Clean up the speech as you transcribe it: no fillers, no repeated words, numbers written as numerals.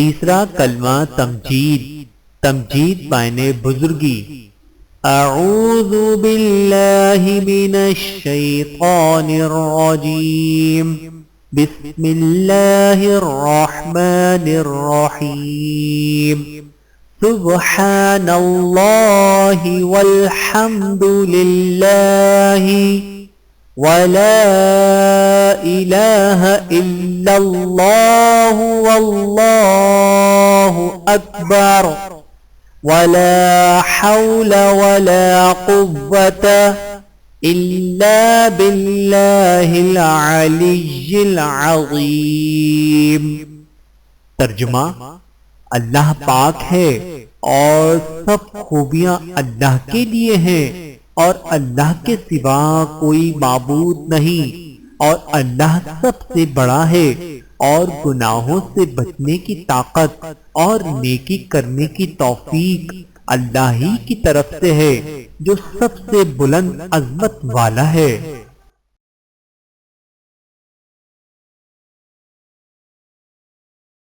تیسرا کلمہ تمجید، تمجید معنی بزرگی۔ اعوذ باللہ من الشیطان الرجیم، بسم اللہ الرحمن الرحیم، سبحان اللہ والحمد للہ ولا الہ الا اللہ واللہ اکبر ولا حول ولا قوة الا باللہ العلی العظیم۔ ترجمہ: اللہ پاک ہے اور سب خوبیاں اللہ کے لیے ہیں، اور اللہ کے سوا کوئی معبود نہیں، اور اللہ سب سے بڑا ہے، اور گناہوں سے بچنے کی طاقت اور نیکی کرنے کی توفیق اللہ ہی کی طرف سے ہے جو سب سے بلند عظمت والا ہے۔